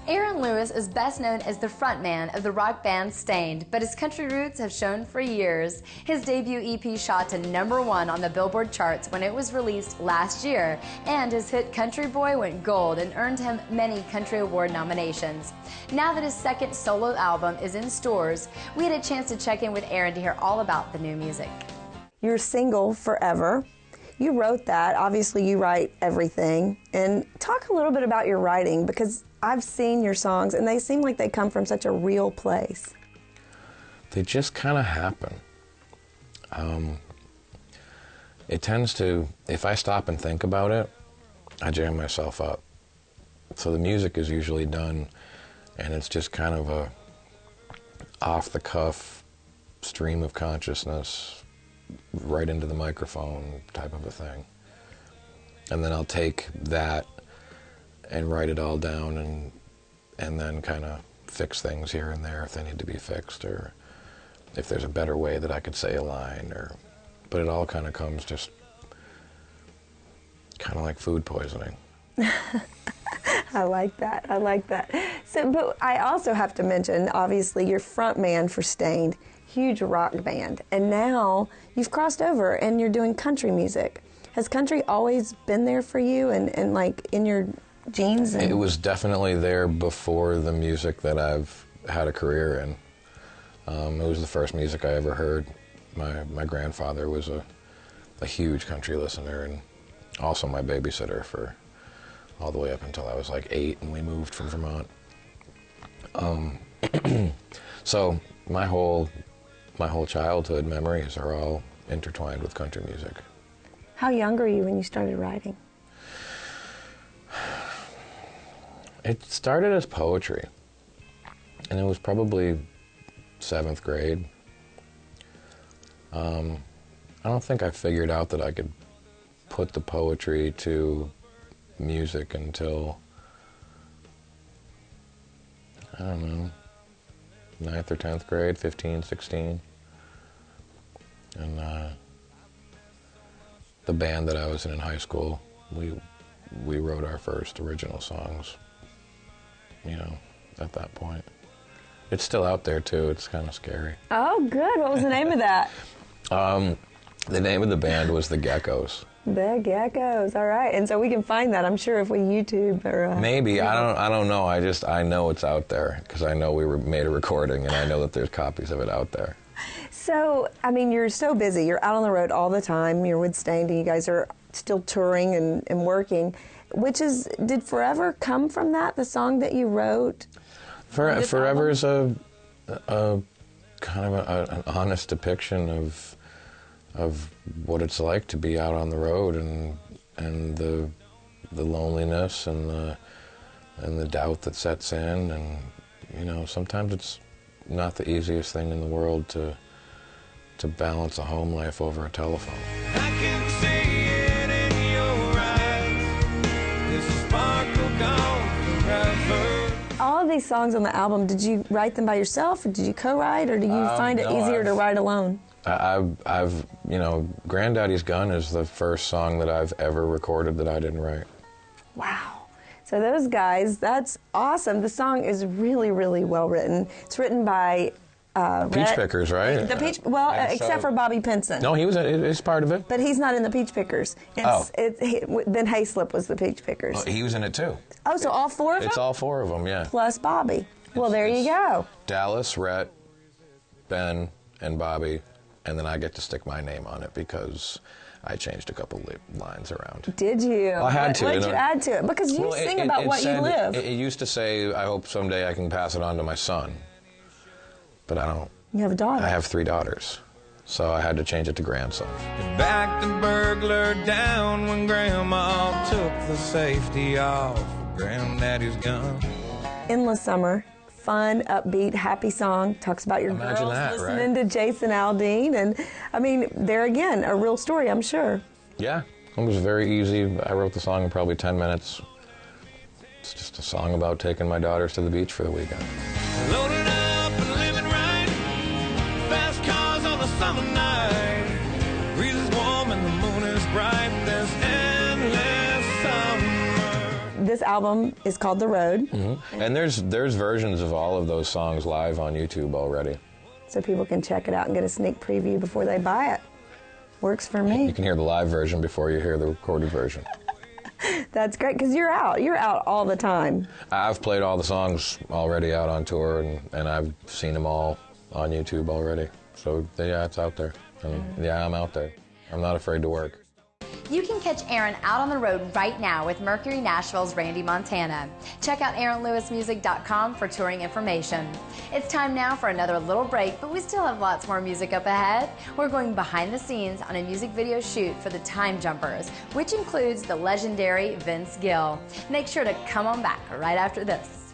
Aaron Lewis is best known as the frontman of the rock band Stained, but his country roots have shown for years. His debut EP shot to #1 on the Billboard charts when it was released last year, and his hit Country Boy went gold and earned him many country award nominations. Now that his second solo album is in stores, we had a chance to check in with Aaron to hear all about the new music. Your single, Forever, you wrote that. Obviously, you write everything. And talk a little bit about your writing, because I've seen your songs, and they seem like they come from such a real place. They just kind of happen. It tends to, if I stop and think about it, I jam myself up. So the music is usually done, and it's just kind of a off-the-cuff stream of consciousness, right into the microphone type of a thing. And then I'll take that and write it all down and then kind of fix things here and there if they need to be fixed, or if there's a better way that I could say a line, but it all kind of comes just kind of like food poisoning. I like that. I like that. So, but I also have to mention, obviously, you're front man for Stained, huge rock band, and now you've crossed over and you're doing country music. Has country always been there for you and like in your genes? It was definitely there before the music that I've had a career in. It was the first music I ever heard. My grandfather was a huge country listener, and also my babysitter for all the way up until I was like 8 and we moved from Vermont. So my whole childhood memories are all intertwined with country music. How young were you when you started writing? It started as poetry, and it was probably 7th grade. I don't think I figured out that I could put the poetry to music until, I don't know, 9th or 10th grade, 15, 16. And the band that I was in high school, we wrote our first original songs, you know, at that point. It's still out there, too. It's kind of scary. Oh, good. What was the name of that? The name of the band was The Geckos. The Geckos. All right. And so we can find that, I'm sure, if we YouTube or... Maybe. I don't know. I know it's out there because I know we made a recording, and I know that there's copies of it out there. So, I mean, you're so busy. You're out on the road all the time. You're with Stained, and you guys are still touring and working. Did Forever come from that, the song that you wrote? Forever is a kind of an honest depiction of what it's like to be out on the road, and the loneliness and the doubt that sets in, and you know, sometimes it's not the easiest thing in the world to balance a home life over a telephone. I can see it in your eyes. It's a sparkle gone forever. All of these songs on the album, did you write them by yourself, or did you co-write, or do you find it easier to write alone? I've, you know, Granddaddy's Gun is the first song that I've ever recorded that I didn't write. Wow. So those guys, that's awesome. The song is really, really well written. It's written by... Peach Pickers, right? Except for Bobby Pinson. No, he's part of it. But he's not in the Peach Pickers. Then Hayslip was the Peach Pickers. Well, he was in it too. Oh, so all 4 of them? It's all 4 of them, yeah. Plus Bobby. Well, there you go. Dallas, Rhett, Ben, and Bobby, and then I get to stick my name on it because I changed a couple lines around. Did you? I had to. What did you add to it? Because you sing about what you live. It used to say, I hope someday I can pass it on to my son. But I don't. You have a daughter. I have 3 daughters. So I had to change it to grandson. You backed the burglar down when Grandma took the safety off Granddaddy's gun. Endless Summer. Fun, upbeat, happy song. Talks about your girls listening to Jason Aldean. And, I mean, there again, a real story, I'm sure. Yeah. It was very easy. I wrote the song in probably 10 minutes. It's just a song about taking my daughters to the beach for the weekend. Loaded up and living right. Fast cars on a summer night. Breeze is warm and the moon is bright. There's endless summer. this album is called The Road. And there's versions of all of those songs live on YouTube already. So people can check it out and get a sneak preview before they buy it. Works for me. You can hear the live version before you hear the recorded version. That's great, because you're out all the time. I've played all the songs already out on tour, and I've seen them all on YouTube already. So yeah, it's out there. And yeah, I'm out there. I'm not afraid to work. You can catch Aaron out on the road right now with Mercury Nashville's Randy Montana. Check out AaronLewisMusic.com for touring information. It's time now for another little break, but we still have lots more music up ahead. We're going behind the scenes on a music video shoot for the Time Jumpers, which includes the legendary Vince Gill. Make sure to come on back right after this.